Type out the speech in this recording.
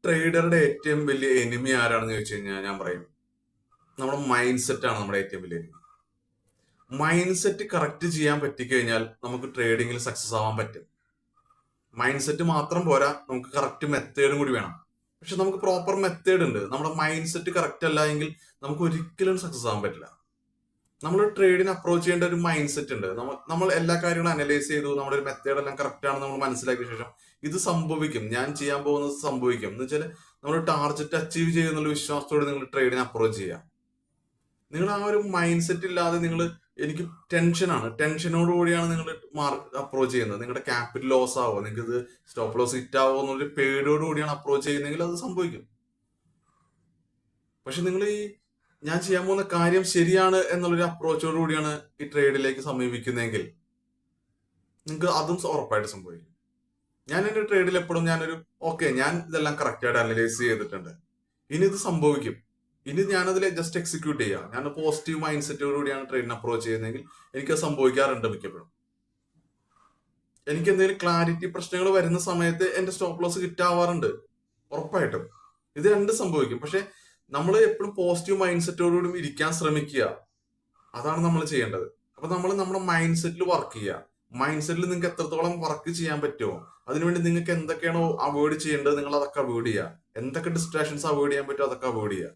ട്രേഡറുടെ ഏറ്റവും വലിയ എനിമി ആരാണെന്ന് ചോദിച്ചു കഴിഞ്ഞാൽ ഞാൻ പറയും നമ്മുടെ മൈൻഡ് സെറ്റ് ആണ് നമ്മുടെ ഏറ്റവും വലിയ എനിമി. മൈൻഡ് സെറ്റ് കറക്റ്റ് ചെയ്യാൻ പറ്റിക്കഴിഞ്ഞാൽ നമുക്ക് ട്രേഡിങ്ങിൽ സക്സസ് ആവാൻ പറ്റും. മൈൻഡ് സെറ്റ് മാത്രം പോരാ, നമുക്ക് കറക്റ്റ് മെത്തേഡും കൂടി വേണം. പക്ഷെ നമുക്ക് പ്രോപ്പർ മെത്തേഡ് ഉണ്ട്, നമ്മുടെ മൈൻഡ് സെറ്റ് കറക്റ്റ് അല്ല എങ്കിൽ നമുക്ക് ഒരിക്കലും സക്സസ് ആവാൻ പറ്റില്ല. നമ്മൾ ട്രേഡിനെ അപ്രോച്ച് ചെയ്യേണ്ട ഒരു മൈൻഡ് സെറ്റ് ഉണ്ട്. നമ്മൾ എല്ലാ കാര്യങ്ങളും അനലൈസ് ചെയ്തു, നമ്മുടെ ഒരു മെത്തേഡ് എല്ലാം കറക്റ്റ് ആണെന്ന് നമ്മൾ മനസ്സിലാക്കിയ ശേഷം ഇത് സംഭവിക്കും, ഞാൻ ചെയ്യാൻ പോകുന്നത് സംഭവിക്കും എന്ന് വെച്ചാൽ നമ്മൾ ടാർഗറ്റ് അച്ചീവ് ചെയ്യുന്നുള്ള വിശ്വാസത്തോടെ നിങ്ങൾ ട്രേഡിനെ അപ്രോച്ച് ചെയ്യാം. നിങ്ങൾ ആ ഒരു മൈൻഡ് സെറ്റ് ഇല്ലാതെ നിങ്ങൾ എനിക്ക് ടെൻഷനാണ്, ടെൻഷനോടുകൂടിയാണ് നിങ്ങൾ അപ്രോച്ച് ചെയ്യുന്നത്, നിങ്ങളുടെ ക്യാപിറ്റൽ ലോസ് ആവോ, നിങ്ങൾക്ക് ഇത് സ്റ്റോപ്പ് ലോസ് ഹിറ്റ് ആവോ എന്നൊരു പേടിയോടുകൂടിയാണ് അപ്രോച്ച് ചെയ്യുന്നതെങ്കിൽ അത് സംഭവിക്കും. പക്ഷെ നിങ്ങൾ ഈ ഞാൻ ചെയ്യാൻ പോകുന്ന കാര്യം ശരിയാണ് എന്നുള്ളൊരു അപ്രോച്ചോട് കൂടിയാണ് ഈ ട്രേഡിലേക്ക് സമീപിക്കുന്നതെങ്കിൽ നിങ്ങൾക്ക് അതും ഉറപ്പായിട്ട് സംഭവിക്കും. ഞാൻ എൻ്റെ ട്രേഡിൽ എപ്പോഴും ഞാൻ ഇതെല്ലാം കറക്റ്റായിട്ട് അനലൈസ് ചെയ്തിട്ടുണ്ട്, ഇനി ഇത് സംഭവിക്കും, ഇനി ഞാനതിൽ ജസ്റ്റ് എക്സിക്യൂട്ട് ചെയ്യാം, ഞാൻ പോസിറ്റീവ് മൈൻഡ് സെറ്റോട് കൂടിയാണ് ട്രേഡിനെ അപ്രോച്ച് ചെയ്യുന്നതെങ്കിൽ എനിക്കത് സംഭവിക്കാറുണ്ട് മിക്കപ്പോഴും. എനിക്ക് എന്തെങ്കിലും ക്ലാരിറ്റി പ്രശ്നങ്ങൾ വരുന്ന സമയത്ത് എന്റെ സ്റ്റോപ്പ് ലോസ് ഹിറ്റ് ആവാറുണ്ട് ഉറപ്പായിട്ടും. ഇത് രണ്ടും സംഭവിക്കും. പക്ഷെ നമ്മൾ എപ്പോഴും പോസിറ്റീവ് മൈൻഡ് സെറ്റോടുകൂടി ഇരിക്കാൻ ശ്രമിക്കുക, അതാണ് നമ്മൾ ചെയ്യേണ്ടത്. അപ്പൊ നമ്മൾ നമ്മുടെ മൈൻഡ് സെറ്റിൽ വർക്ക് ചെയ്യുക. മൈൻഡ് സെറ്റിൽ നിങ്ങൾക്ക് എത്രത്തോളം വർക്ക് ചെയ്യാൻ പറ്റുമോ അതിനുവേണ്ടി നിങ്ങൾക്ക് എന്തൊക്കെയാണോ അവോയ്ഡ് ചെയ്യേണ്ടത് നിങ്ങൾ അതൊക്കെ അവോയ്ഡ് ചെയ്യുക. എന്തൊക്കെ ഡിസ്ട്രാക്ഷൻസ് അവോയ്ഡ് ചെയ്യാൻ പറ്റുമോ അതൊക്കെ അവോയ്ഡ് ചെയ്യുക.